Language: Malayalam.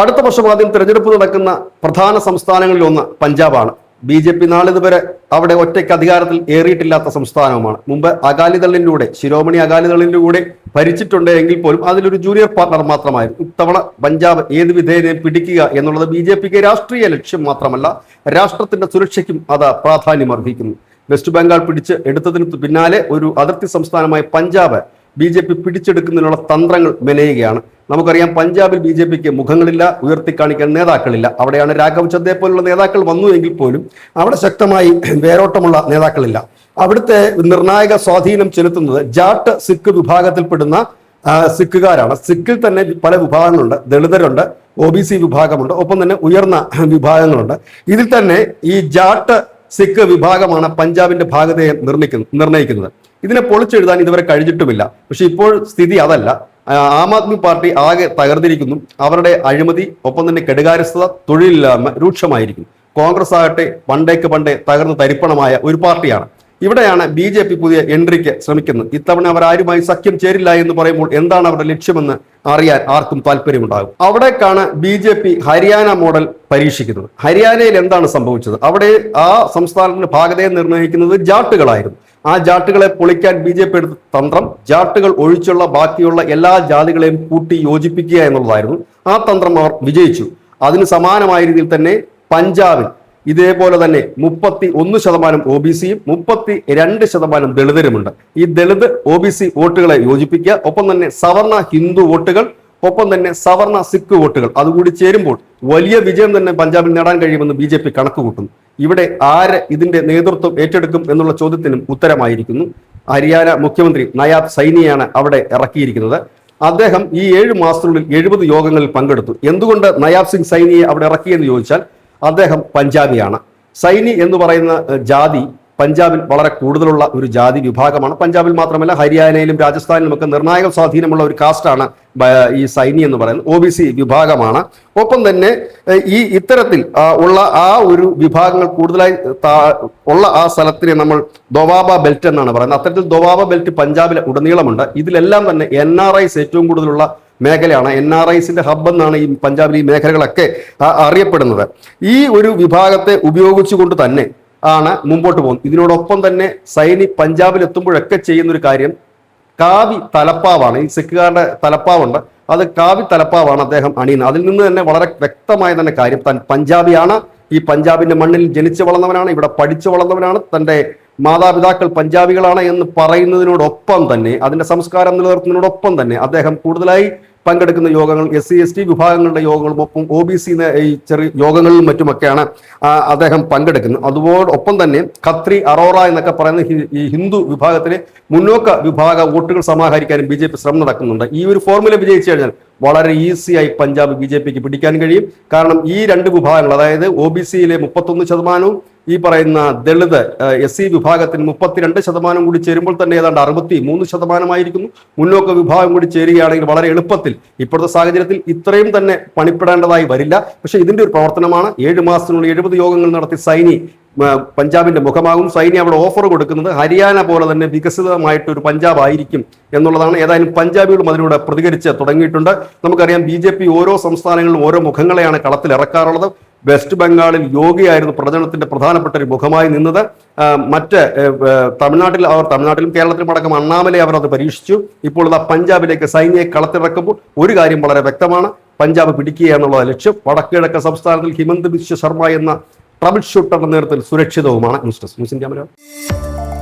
അടുത്ത വർഷം ആദ്യം തെരഞ്ഞെടുപ്പ് നടക്കുന്ന പ്രധാന സംസ്ഥാനങ്ങളിൽ ഒന്ന് പഞ്ചാബാണ്. BJP നാളിതുവരെ അവിടെ ഒറ്റയ്ക്ക് അധികാരത്തിൽ ഏറിയിട്ടില്ലാത്ത സംസ്ഥാനവുമാണ്. മുമ്പ് അകാലിദളിലൂടെ, ശിരോമണി അകാലിദളിലൂടെ ഭരിച്ചിട്ടുണ്ട് എങ്കിൽ പോലും അതിലൊരു ജൂനിയർ പാർട്ണർ മാത്രമായിരുന്നു. ഇത്തവണ പഞ്ചാബ് ഏത് വിധേയനെ പിടിക്കുക എന്നുള്ളത് BJPക്ക് രാഷ്ട്രീയ ലക്ഷ്യം മാത്രമല്ല, രാഷ്ട്രത്തിന്റെ സുരക്ഷയ്ക്കും അത് പ്രാധാന്യം അർഹിക്കുന്നു. വെസ്റ്റ് ബംഗാൾ പിടിച്ച് എടുത്തതിന് പിന്നാലെ ഒരു അതിർത്തി സംസ്ഥാനമായ പഞ്ചാബ് BJP പിടിച്ചെടുക്കുന്നതിനുള്ള തന്ത്രങ്ങൾ മെനയുകയാണ്. നമുക്കറിയാം, പഞ്ചാബിൽ BJPക്ക് മുഖങ്ങളില്ല, ഉയർത്തിക്കാണിക്കാൻ നേതാക്കളില്ല. അവിടെയാണ് രാഘവ് ചദ്ദയെ പോലുള്ള നേതാക്കൾ വന്നു എങ്കിൽ പോലും അവിടെ ശക്തമായി വേരോട്ടമുള്ള നേതാക്കളില്ല. അവിടുത്തെ നിർണായക സ്വാധീനം ചെലുത്തുന്നത് ജാട്ട് സിഖ് വിഭാഗത്തിൽപ്പെടുന്ന സിഖുകാരാണ്. സിഖിൽ തന്നെ പല വിഭാഗങ്ങളുണ്ട്. ദളിതരുണ്ട്, OBC വിഭാഗമുണ്ട്, ഒപ്പം തന്നെ ഉയർന്ന വിഭാഗങ്ങളുണ്ട്. ഇതിൽ തന്നെ ഈ ജാട്ട് സിഖ് വിഭാഗമാണ് പഞ്ചാബിന്റെ ഭാഗതയെ നിർണ്ണയിക്കുന്നത്. ഇതിനെ പൊളിച്ചെഴുതാൻ ഇതുവരെ കഴിഞ്ഞിട്ടുമില്ല. പക്ഷെ ഇപ്പോൾ സ്ഥിതി അതല്ല. ആം ആദ്മി പാർട്ടി ആകെ തകർന്നിരിക്കുന്നു. അവരുടെ അഴിമതി, ഒപ്പം തന്നെ കെടുകാര്യസ്ഥത, തൊഴിലില്ലായ്മ രൂക്ഷമായിരിക്കും. കോൺഗ്രസ് ആകട്ടെ പണ്ടേ തകർന്ന് തരിപ്പണമായ ഒരു പാർട്ടിയാണ്. ഇവിടെയാണ് BJP പുതിയ എൻട്രിക്ക് ശ്രമിക്കുന്നത്. ഇത്തവണ അവർ ആരുമായി സഖ്യം ചേരില്ല എന്ന് പറയുമ്പോൾ എന്താണ് അവരുടെ ലക്ഷ്യമെന്ന് അറിയാൻ ആർക്കും താല്പര്യമുണ്ടാകും. അവിടേക്കാണ് BJP ഹരിയാന മോഡൽ പരീക്ഷിക്കുന്നത്. ഹരിയാനയിൽ എന്താണ് സംഭവിച്ചത്? അവിടെ ആ സംസ്ഥാനത്തിന്റെ ഭാഗതയെ നിർണ്ണയിക്കുന്നത് ജാട്ടുകളായിരുന്നു. ആ ജാട്ടുകളെ പൊളിക്കാൻ BJP എടുത്ത തന്ത്രം ജാട്ടുകൾ ഒഴിച്ചുള്ള ബാക്കിയുള്ള എല്ലാ ജാതികളെയും കൂട്ടി യോജിപ്പിക്കുക എന്നുള്ളതായിരുന്നു. ആ തന്ത്രം അവർ വിജയിച്ചു. അതിന് സമാനമായ രീതിയിൽ തന്നെ പഞ്ചാബിൽ ഇതേപോലെ തന്നെ 31% OBCയും 32% ദളിതരുമുണ്ട്. ഈ ദളിത് OBC വോട്ടുകളെ യോജിപ്പിക്കുക, ഒപ്പം തന്നെ സവർണ ഹിന്ദു വോട്ടുകൾ, ഒപ്പം തന്നെ സവർണ സിഖ് വോട്ടുകൾ അതുകൂടി ചേരുമ്പോൾ വലിയ വിജയം തന്നെ പഞ്ചാബിൽ നേടാൻ കഴിയുമെന്ന് BJP കണക്ക് കൂട്ടുന്നു. ഇവിടെ ആര് ഇതിന്റെ നേതൃത്വം ഏറ്റെടുക്കും എന്നുള്ള ചോദ്യത്തിനും ഉത്തരമായിരിക്കുന്നു. ഹരിയാന മുഖ്യമന്ത്രി നയാബ് സൈനിയാണ് അവിടെ ഇറക്കിയിരിക്കുന്നത്. അദ്ദേഹം ഈ 7 മാസത്തിനുള്ളിൽ 70 യോഗങ്ങളിൽ പങ്കെടുത്തു. എന്തുകൊണ്ട് നയാബ് സിംഗ് സൈനിയെ അവിടെ ഇറക്കിയെന്ന് ചോദിച്ചാൽ, അദ്ദേഹം പഞ്ചാബിയാണ്. സൈനി എന്ന് പറയുന്ന ജാതി പഞ്ചാബിൽ വളരെ കൂടുതലുള്ള ഒരു ജാതി വിഭാഗമാണ്. പഞ്ചാബിൽ മാത്രമല്ല, ഹരിയാനയിലും രാജസ്ഥാനിലും ഒക്കെ നിർണായക സ്വാധീനമുള്ള ഒരു കാസ്റ്റാണ് ഈ സൈനി എന്ന് പറയുന്നത്. OBC വിഭാഗമാണ്. ഒപ്പം തന്നെ ഈ ഇത്തരത്തിൽ ഉള്ള ആ ഒരു വിഭാഗങ്ങൾ കൂടുതലായി ഉള്ള ആ സ്ഥലത്തിനെ നമ്മൾ ദോവാബ ബെൽറ്റ് എന്നാണ് പറയുന്നത്. അത്തരത്തിൽ ദോവാബ ബെൽറ്റ് പഞ്ചാബിലെ ഉടനീളമുണ്ട്. ഇതിലെല്ലാം തന്നെ NRIs ഏറ്റവും കൂടുതലുള്ള മേഖലയാണ്. NRIസിന്റെ ഹബ്ബ് എന്നാണ് ഈ പഞ്ചാബിൽ ഈ മേഖലകളൊക്കെ അറിയപ്പെടുന്നത്. ഈ ഒരു വിഭാഗത്തെ ഉപയോഗിച്ചുകൊണ്ട് തന്നെ ആണ് മുമ്പോട്ട് പോകുന്നത്. ഇതിനോടൊപ്പം തന്നെ സൈനി പഞ്ചാബിൽ എത്തുമ്പോഴൊക്കെ ചെയ്യുന്ന ഒരു കാര്യം കാവി തലപ്പാവാണ്. ഈ സിഖുകാരുടെ തലപ്പാവുണ്ട്, അത് കാവി തലപ്പാവാണ് അദ്ദേഹം അണിയുന്നത്. അതിൽ നിന്ന് തന്നെ വളരെ വ്യക്തമായ തന്നെ കാര്യം, താൻ പഞ്ചാബിയാണ്, ഈ പഞ്ചാബിന്റെ മണ്ണിൽ ജനിച്ചു വളർന്നവനാണ്, ഇവിടെ പഠിച്ചു വളർന്നവനാണ്, തൻ്റെ മാതാപിതാക്കൾ പഞ്ചാബികളാണ് എന്ന് പറയുന്നതിനോടൊപ്പം തന്നെ, അതിന്റെ സംസ്കാരം നിലനിർത്തുന്നതിനോടൊപ്പം തന്നെ അദ്ദേഹം കൂടുതലായി പങ്കെടുക്കുന്ന യോഗങ്ങൾ SC/ST വിഭാഗങ്ങളുടെ യോഗങ്ങളും ഒപ്പം OBC ഈ ചെറിയ യോഗങ്ങളിലും മറ്റുമൊക്കെയാണ് അദ്ദേഹം പങ്കെടുക്കുന്നത്. അതോടൊപ്പം തന്നെ ഖത്രി, അറോറ എന്നൊക്കെ പറയുന്ന ഈ ഹിന്ദു വിഭാഗത്തിലെ മുന്നോക്ക വിഭാഗ വോട്ടുകൾ സമാഹരിക്കാനും BJP ശ്രമം നടക്കുന്നുണ്ട്. ഈ ഒരു ഫോർമുല വിജയിച്ചു കഴിഞ്ഞാൽ വളരെ ഈസിയായി പഞ്ചാബ് BJPക്ക് പിടിക്കാൻ കഴിയും. കാരണം ഈ 2 വിഭാഗങ്ങൾ, അതായത് OBCയിലെ 31%, ഈ പറയുന്ന ദളിത് SC വിഭാഗത്തിന് 32% കൂടി ചേരുമ്പോൾ തന്നെ ഏതാണ്ട് 63% മുന്നോക്ക വിഭാഗം കൂടി ചേരുകയാണെങ്കിൽ വളരെ എളുപ്പത്തിൽ, ഇപ്പോഴത്തെ സാഹചര്യത്തിൽ ഇത്രയും തന്നെ പണിപ്പെടേണ്ടതായി വരില്ല. പക്ഷെ ഇതിന്റെ ഒരു പ്രവർത്തനമാണ്. 7 മാസത്തിനുള്ളിൽ 70 യോഗങ്ങൾ നടത്തി സൈനി പഞ്ചാബിന്റെ മുഖമാകും. സൈനി അവിടെ ഓഫർ കൊടുക്കുന്നത് ഹരിയാന പോലെ തന്നെ വികസിതമായിട്ടൊരു പഞ്ചാബ് ആയിരിക്കും എന്നുള്ളതാണ്. ഏതായാലും പഞ്ചാബികളും അതിലൂടെ പ്രതികരിച്ച് തുടങ്ങിയിട്ടുണ്ട്. നമുക്കറിയാം, BJP ഓരോ സംസ്ഥാനങ്ങളിലും ഓരോ മുഖങ്ങളെയാണ് കളത്തിൽ ഇറക്കാറുള്ളത്. വെസ്റ്റ് ബംഗാളിൽ യോഗിയായിരുന്നു പ്രചരണത്തിന്റെ പ്രധാനപ്പെട്ട ഒരു മുഖമായി നിന്നത്. മറ്റ് തമിഴ്നാട്ടിലും കേരളത്തിലും അടക്കം അണ്ണാമലെ അവർ അത് പരീക്ഷിച്ചു. ഇപ്പോൾ ഇതാ പഞ്ചാബിലേക്ക് സൈനിയെ കളത്തിറക്കുമ്പോൾ ഒരു കാര്യം വളരെ വ്യക്തമാണ്, പഞ്ചാബ് പിടിക്കുക എന്നുള്ള ലക്ഷ്യം. വടക്കുകിഴക്കൻ സംസ്ഥാനത്തിൽ ഹിമന്ത് ബിശ്വ ശർമ്മ എന്ന ട്രബിൾ ഷൂട്ടറുടെ നേതൃത്വത്തിൽ സുരക്ഷിതവുമാണ്. News desk, news India Malayalam.